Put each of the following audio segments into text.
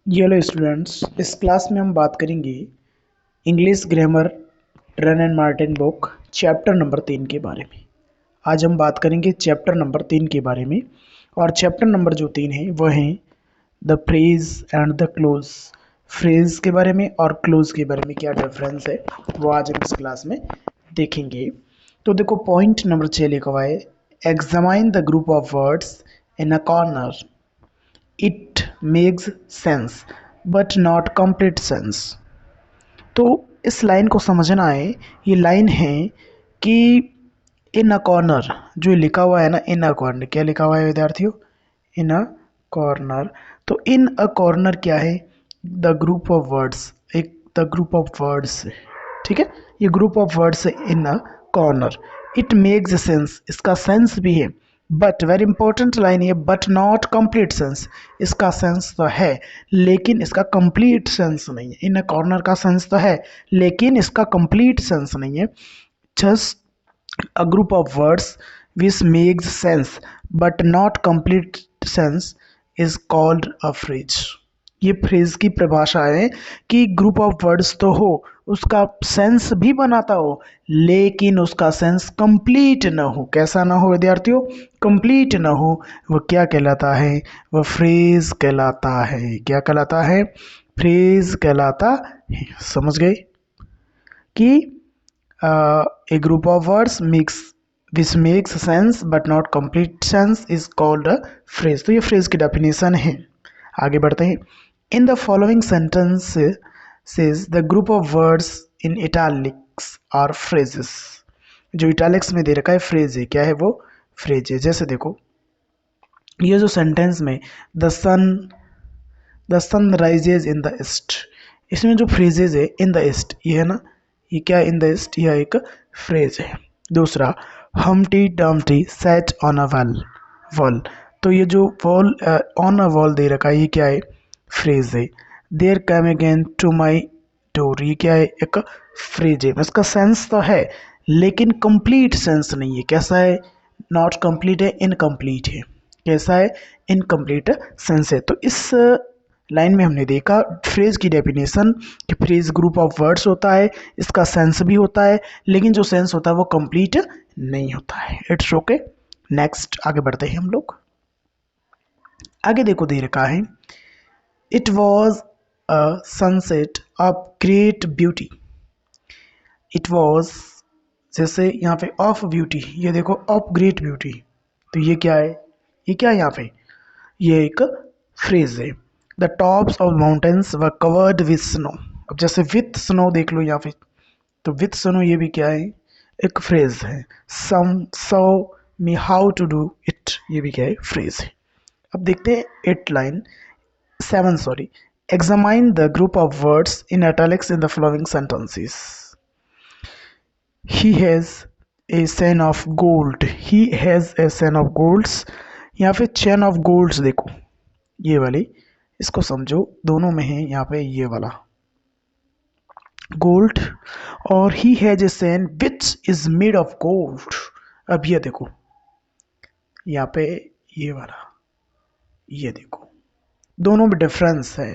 Hello students, इस class में हम बात करेंगे English grammar run and Martin book chapter number 3 के बारे में। आज हम बात करेंगे चैप्टर नंबर 3 के बारे में। और चैप्टर नंबर जो 3 है वह है the phrase and the close. Phrase के बारे में और क्लोज के बारे में क्या डिफरेंस है वो आज हम इस क्लास में देखेंगे। तो देखो, पॉइंट नंबर 6 लिखा हुआ है, examine the group of words in a corner, it makes sense but not complete sense. तो इस लाइन को समझना है। ये लाइन है कि इन अ कॉर्नर, जो लिखा हुआ है ना, इन अ कॉर्नर, क्या लिखा हुआ है विद्यार्थियों? In a corner. तो इन अ कॉर्नर क्या है? द ग्रुप ऑफ वर्ड्स, एक द ग्रुप ऑफ वर्ड्स, ठीक है, ये ग्रुप ऑफ वर्ड्स है in a corner. It makes sense, इसका सेंस भी है, बट वेरी इंपॉर्टेंट लाइन है, बट नॉट कंप्लीट सेंस। इसका सेंस तो है लेकिन इसका कंप्लीट सेंस नहीं है। इन अ कॉर्नर का सेंस तो है लेकिन इसका कंप्लीट सेंस नहीं है। Just a group of words which makes sense but not complete sense is called a phrase। ये फ्रेज की परिभाषा है कि ग्रुप ऑफ वर्ड्स तो हो, उसका सेंस भी बनाता हो लेकिन उसका सेंस कंप्लीट ना हो। कैसा ना हो विद्यार्थियों? कंप्लीट ना हो। वो क्या कहलाता है? वो फ्रेज कहलाता है। क्या कहलाता है? फ्रेज कहलाता है। समझ गए कि a group of words mix which makes sense but not complete sense is called a phrase। तो ये phrase की definition है। आगे बढ़ते हैं। In the following sentence says the group of words in italics are phrases। जो italics में दे रखा है phrase है, क्या है वो? phrase है। जैसे देखो, ये जो सेंटेंस में the sun rises in the east, इसमें जो फ्रेजेज है इन द ईस्ट, ये है ना, ये क्या इन द ईस्ट, यह एक फ्रेज है। दूसरा, Humpty Dumpty sat on a wall, तो ये जो वॉल, ऑन अ वॉल दे रखा है, ये क्या है? फ्रेज है। There come again to my door, ये क्या है? एक फ्रेज है। इसका सेंस तो है लेकिन कंप्लीट सेंस नहीं है। कैसा है? नॉट कंप्लीट है, इनकम्प्लीट है। कैसा है? इनकम्प्लीट सेंस है। तो इस लाइन में हमने देखा फ्रेज की डेफिनेशन कि फ्रेज ग्रुप ऑफ वर्ड्स होता है, इसका सेंस भी होता है लेकिन जो सेंस होता है वो कंप्लीट नहीं होता है। It's okay. नेक्स्ट आगे बढ़ते हैं हम लोग। आगे देखो, दे रखा है, it was a sunset of great beauty. It was, जैसे यहाँ पे ऑफ ब्यूटी, ये देखो ऑफ ग्रेट ब्यूटी, तो ये क्या है? ये क्या है यहाँ पे? ये एक फ्रेज है। The tops of mountains were covered with snow. अब जैसे विथ स्नो देख लो यहाँ पे, तो विथ स्नो ये भी क्या है? एक फ्रेज है। Some so me how to do it, ये भी क्या है? फ्रेज है। अब देखते हैं 7 sorry. Examine the group of words in italics in the following sentences। He has a son of gold, he has a son of golds। यहाँ पे चैन ऑफ गोल्ड्स देखो, ये वाली, इसको समझो, दोनों में है यहाँ पे ये वाला गोल्ड, और he has a son which is made of gold. अब ये देखो यहाँ पे ये वाला, ये देखो, दोनों में डिफरेंस है।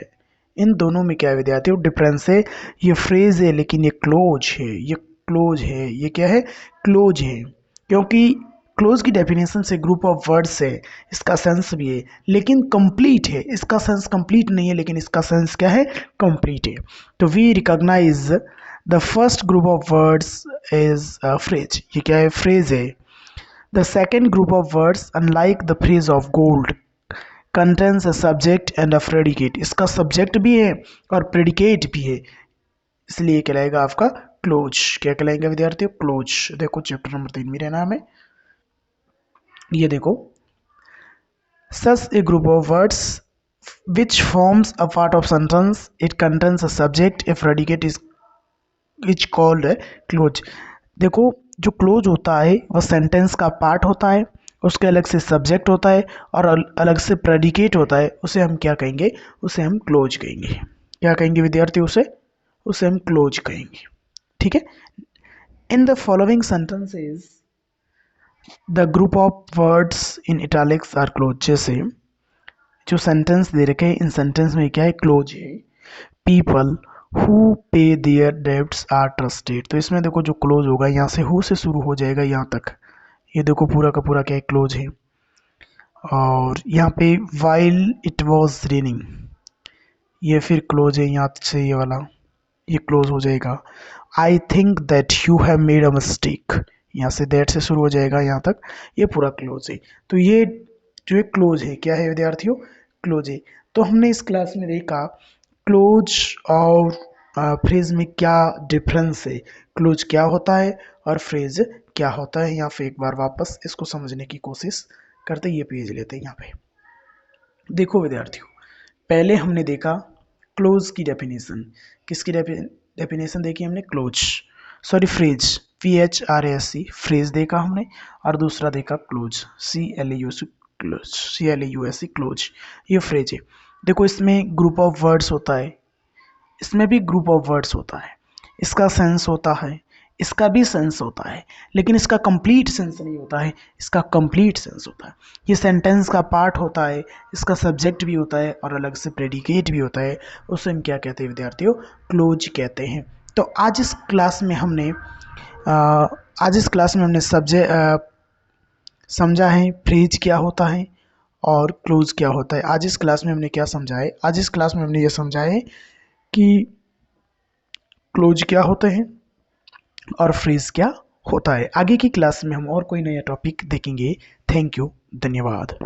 इन दोनों में क्या है विद्यार्थियों? डिफरेंस है। ये फ्रेज है लेकिन ये क्लोज है, ये क्लोज है, ये क्या है? क्लोज है। क्योंकि क्लोज की डेफिनेशन से ग्रुप ऑफ वर्ड्स है, इसका सेंस भी है लेकिन कंप्लीट है। इसका सेंस कंप्लीट नहीं है लेकिन इसका सेंस क्या है? कंप्लीट है। तो we recognise the first group of words is phrase. ये क्या है? फ्रेज है। The second group of words, unlike the phrase of gold, contains a subject and a predicate. इसका सब्जेक्ट भी है और प्रेडिकेट भी है, इसलिए कहलाएगा आपका क्लोज। क्या कहलाएगा विद्यार्थियों? क्लोज। देखो चैप्टर नंबर 3 मेरा नाम है, ये देखो, such a group of words which forms a part of sentence, it contains a subject, a predicate is which called clause. देखो, जो क्लोज होता है वह सेंटेंस का पार्ट होता है, उसके अलग से सब्जेक्ट होता है और अलग से प्रेडिकेट होता है। उसे हम क्या कहेंगे? उसे हम क्लोज कहेंगे। क्या कहेंगे विद्यार्थी? उसे हम क्लोज कहेंगे। ठीक है। In the following sentences the group of words in italics are clause. जैसे जो सेंटेंस दे रखे हैं इन सेंटेंस में क्या है, क्लोज है। People who pay their debts are trusted, तो इसमें देखो जो क्लोज होगा यहाँ से हु से शुरू हो जाएगा यहाँ तक, ये देखो पूरा का पूरा क्या है, क्लोज है। और यहाँ पे वाइल इट वॉज रेनिंग, ये फिर क्लोज है यहाँ से, ये वाला ये क्लोज हो जाएगा। I think that you have made a mistake, यहाँ से दैट से शुरू हो जाएगा यहाँ तक, ये पूरा क्लोज है। तो ये जो है क्लोज है, क्या है विद्यार्थियों, क्लोज है। तो हमने इस क्लास में देखा क्लोज और फ्रेज में क्या डिफरेंस है, क्लोज क्या होता है और फ्रेज क्या होता है। यहाँ पे एक बार वापस इसको समझने की कोशिश करते, ये पेज लेते हैं यहाँ पे। देखो विद्यार्थियों, पहले हमने देखा क्लोज की डेफिनेशन, किसकी डेफिनेशन देखी हमने, close, sorry phrase, PHRASE phrase देखा हमने, और दूसरा देखा close, CLAUSE close, CLAUSE close, ये फ्रेज है। देखो इसमें ग्रुप ऑफ वर्ड्स होता है, इसमें भी ग्रुप ऑफ वर्ड्स होता है, इसका सेंस होता है, इसका भी सेंस होता है, लेकिन इसका कंप्लीट सेंस नहीं होता है, इसका कंप्लीट सेंस होता है। ये सेंटेंस का पार्ट होता है, इसका सब्जेक्ट भी होता है और अलग से प्रेडिकेट भी होता है, उसे हम क्या कहते हैं विद्यार्थियों, क्लोज कहते हैं। तो आज इस क्लास में हमने समझा है फ्रेज क्या होता है और क्लोज क्या होता है। आज इस क्लास में हमने क्या समझा है, आज इस क्लास में हमने ये समझा है कि क्लोज क्या होते हैं और फ्रेज क्या होता है। आगे की क्लास में हम और कोई नया टॉपिक देखेंगे। थैंक यू, धन्यवाद।